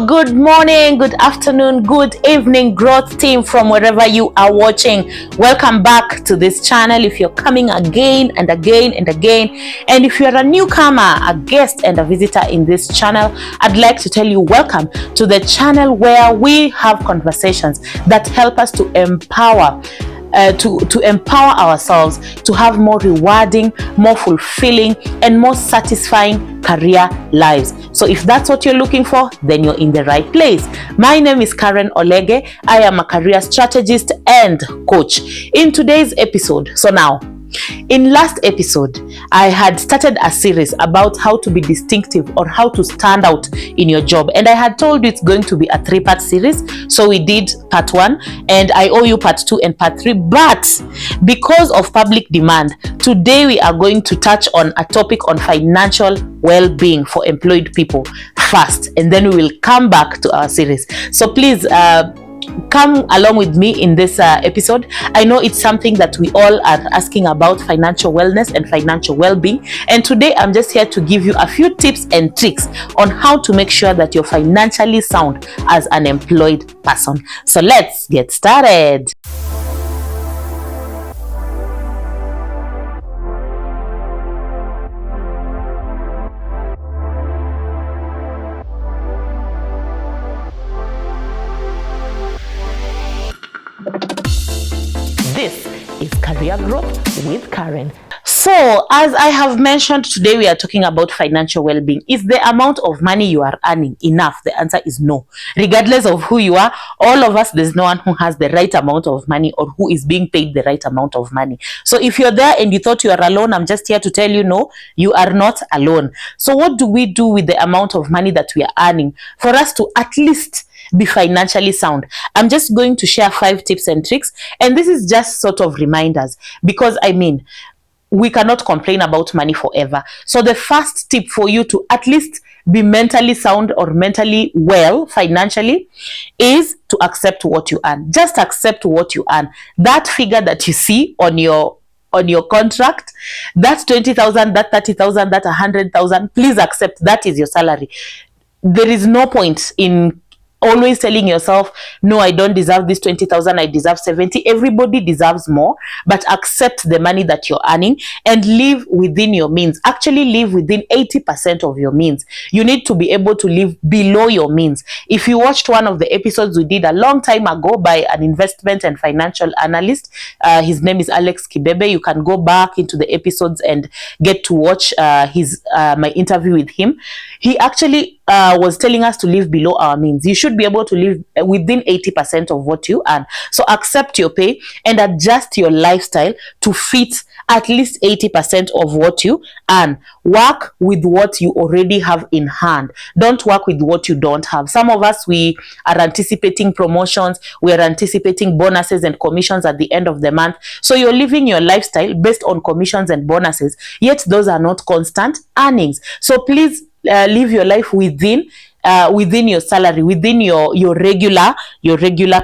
Good morning, good afternoon, good evening, growth team from wherever you are watching. Welcome back to this channel. If you're coming again and again and again, and if you're a newcomer, a guest and a visitor in this channel, I'd like to tell you welcome to the channel where we have conversations that help us to empower to empower ourselves to have more rewarding, more fulfilling, and more satisfying career lives. So if that's what you're looking for, then you're in the right place. My name is Karen Olege. I am a career strategist and coach. In today's episode, in last episode, I had started a series about how to be distinctive or how to stand out in your job. And I had told you it's going to be a 3-part series. So we did part 1 and I owe you part 2 and part 3. But because of public demand, today we are going to touch on a topic on financial well-being for employed people first. And then we will come back to our series. So please, come along with me in this episode. I know it's something that we all are asking about, financial wellness and financial well-being. And today I'm just here to give you a few tips and tricks on how to make sure that you're financially sound as an employed person. So let's get started. This is Career Growth with Karen. So, as I have mentioned, today we are talking about financial well-being. Is the amount of money you are earning enough? The answer is no. Regardless of who you are, all of us, there's no one who has the right amount of money or who is being paid the right amount of money. So if you're there and you thought you are alone, I'm just here to tell you, no, you are not alone. So what do we do with the amount of money that we are earning for us to at least be financially sound? I'm just going to share 5 tips and tricks, and this is just sort of reminders, because we cannot complain about money forever. So the first tip for you to at least be mentally sound or mentally well financially is to accept what you earn. Just accept what you earn. That figure that you see on your contract, that's 20,000, that 30,000, that 100,000, please accept that is your salary. There is no point in always telling yourself, no, I don't deserve this 20,000, I deserve 70. Everybody deserves more, but accept the money that you're earning and live within your means. Actually live within 80% of your means. You need to be able to live below your means. If you watched one of the episodes we did a long time ago by an investment and financial analyst, his name is Alex Kibebe, you can go back into the episodes and get to watch my interview with him. He actually was telling us to live below our means. You should be able to live within 80% of what you earn. So accept your pay and adjust your lifestyle to fit at least 80% of what you earn. Work with what you already have in hand. Don't work with what you don't have. Some of us, we are anticipating promotions, we are anticipating bonuses and commissions at the end of the month. So you're living your lifestyle based on commissions and bonuses, yet those are not constant earnings. So please live your life within your salary, within your regular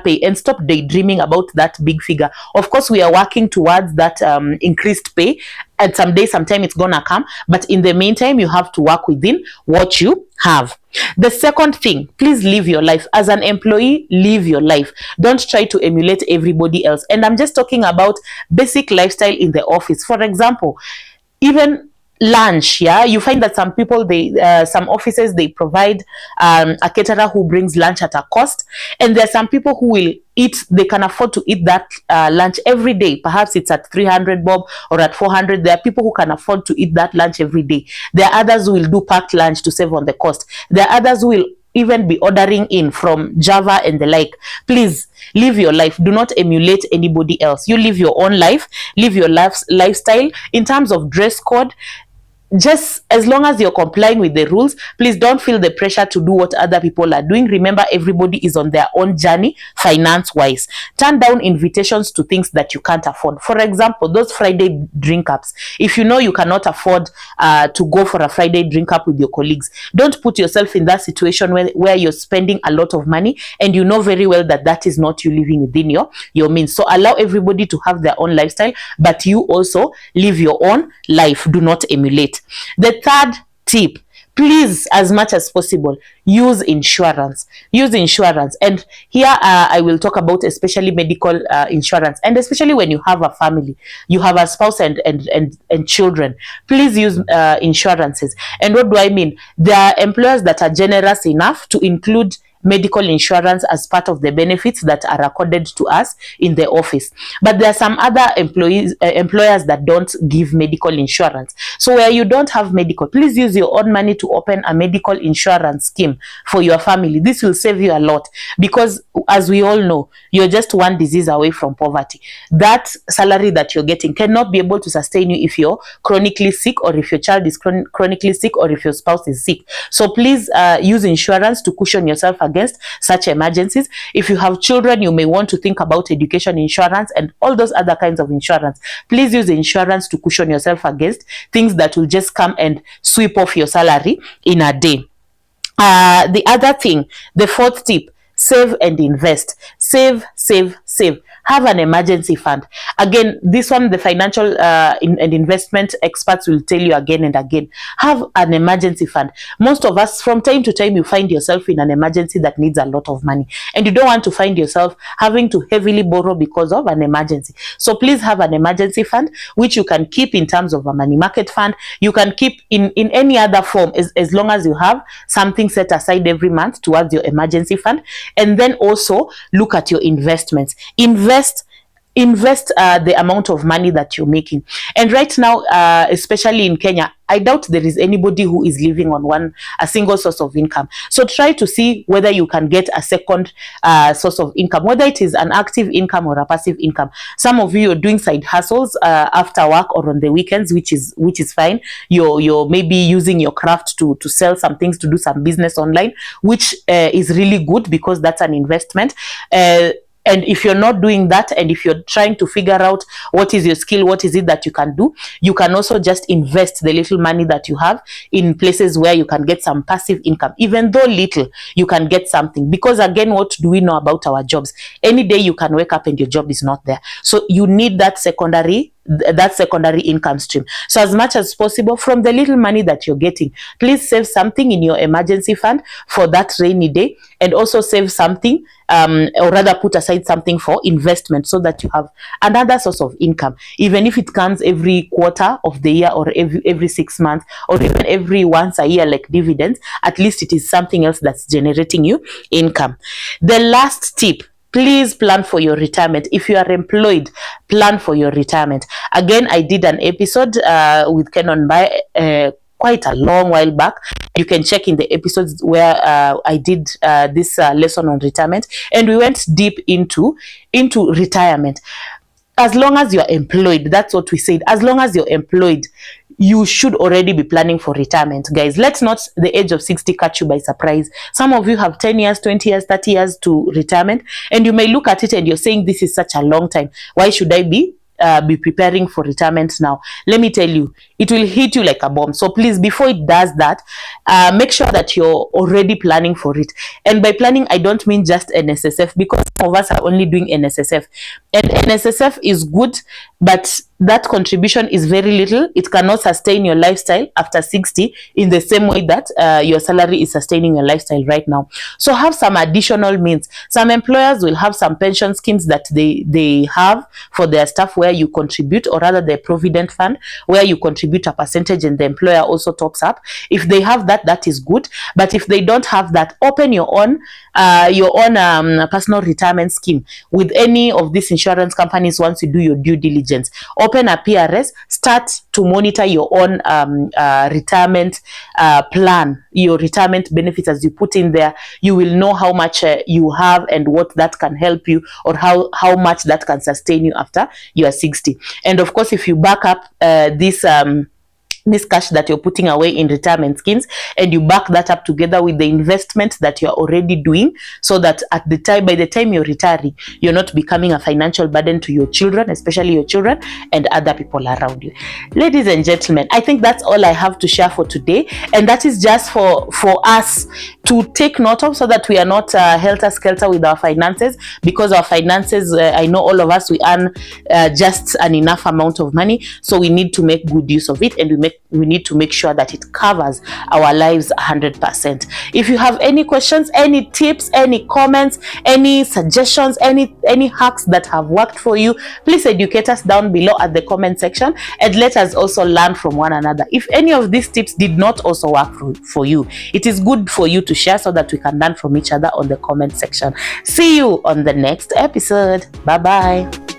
pay, and stop daydreaming about that big figure. Of course, we are working towards that increased pay, and sometime it's gonna come, but in the meantime you have to work within what you have. The second thing, please live your life. As an employee, live your life. Don't try to emulate everybody else. And I'm just talking about basic lifestyle in the office. For example, even lunch, you find that some people, some offices, they provide a caterer who brings lunch at a cost, and there are some people who will eat, they can afford to eat that lunch every day. Perhaps it's at 300 bob or at 400. There are people who can afford to eat that lunch every day. There are others who will do packed lunch to save on the cost. There are others who will even be ordering in from Java and the like. Please live your life. Do not emulate anybody else. You live your own life, live your lifestyle. In terms of dress code, just as long as you're complying with the rules, please don't feel the pressure to do what other people are doing. Remember, everybody is on their own journey finance wise. Turn down invitations to things that you can't afford. For example, those Friday drink ups. If you know you cannot afford to go for a Friday drink up with your colleagues, don't put yourself in that situation where you're spending a lot of money and you know very well that that is not you living within your means. So allow everybody to have their own lifestyle, but you also live your own life. Do not emulate. The third tip, please, as much as possible, use insurance. Use insurance. And here I will talk about especially medical insurance, and especially when you have a family, you have a spouse and children. Please use insurances. And what do I mean? There are employers that are generous enough to include medical insurance as part of the benefits that are accorded to us in the office. But there are some other employers that don't give medical insurance. So where you don't have medical, please use your own money to open a medical insurance scheme for your family. This will save you a lot, because as we all know, you're just one disease away from poverty. That salary that you're getting cannot be able to sustain you if you're chronically sick, or if your child is chronically sick, or if your spouse is sick. So please use insurance to cushion yourself against such emergencies. If you have children, you may want to think about education insurance and all those other kinds of insurance. Please use insurance to cushion yourself against things that will just come and sweep off your salary in a day. The other thing, the fourth tip, save and invest. Save, save, save. Have an emergency fund. Again, this one, the financial and investment experts will tell you again and again. Have an emergency fund. Most of us, from time to time, you find yourself in an emergency that needs a lot of money, and you don't want to find yourself having to heavily borrow because of an emergency. So please have an emergency fund, which you can keep in terms of a money market fund. You can keep in any other form, as long as you have something set aside every month towards your emergency fund. And then also look at your investments. Invest the amount of money that you're making. And right now, especially in Kenya, I doubt there is anybody who is living on a single source of income. So try to see whether you can get a second source of income, whether it is an active income or a passive income. Some of you are doing side hustles after work or on the weekends, which is fine. You're maybe using your craft to sell some things, to do some business online, which is really good, because that's an investment. And if you're not doing that, and if you're trying to figure out what is your skill, what is it that you can do, you can also just invest the little money that you have in places where you can get some passive income. Even though little, you can get something. Because again, what do we know about our jobs? Any day you can wake up and your job is not there. So you need that secondary income stream. So as much as possible, from the little money that you're getting, please save something in your emergency fund for that rainy day, and also save something, or rather put aside something for investment, so that you have another source of income, even if it comes every quarter of the year, or every 6 months, or even every once a year, like dividends. At least it is something else that's generating you income. The last tip, please plan for your retirement. If you are employed, plan for your retirement. Again, I did an episode with Ken on by quite a long while back. You can check in the episodes where I did this lesson on retirement, and we went deep into retirement. As long as you're employed, that's what we said. As long as you're employed, you should already be planning for retirement, guys. Let not the age of 60 catch you by surprise. Some of you have 10 years, 20 years, 30 years to retirement, and you may look at it and you're saying, this is such a long time. Why should I be preparing for retirement now? Let me tell you, it will hit you like a bomb. So please, before it does that, make sure that you're already planning for it. And by planning, I don't mean just NSSF, because some of us are only doing NSSF. And NSSF is good, but that contribution is very little. It cannot sustain your lifestyle after 60 in the same way that your salary is sustaining your lifestyle right now. So have some additional means. Some employers will have some pension schemes that they have for their staff, where you contribute, or rather the provident fund, where you contribute a percentage and the employer also tops up. If they have that, that is good. But if they don't have that, open your own personal retirement scheme with any of these insurance companies. Once you do your due diligence, open a PRS, start to monitor your own retirement plan, your retirement benefits. As you put in there, you will know how much you have and what that can help you, or how much that can sustain you after you are 60. And of course, if you back up this cash that you're putting away in retirement schemes, and you back that up together with the investment that you're already doing, so that by the time you're retiring, you're not becoming a financial burden to your children, especially your children and other people around you. Ladies and gentlemen, I think that's all I have to share for today, and that is just for us to take note of, so that we are not helter-skelter with our finances, because our finances, I know all of us, we earn just an enough amount of money, so we need to make good use of it, and we make we need to make sure that it covers our lives 100%. If you have any questions, any tips, any comments, any suggestions, any hacks that have worked for you, please educate us down below at the comment section, and let us also learn from one another. If any of these tips did not also work for you, it is good for you to share so that we can learn from each other on the comment section. See you on the next episode. Bye bye.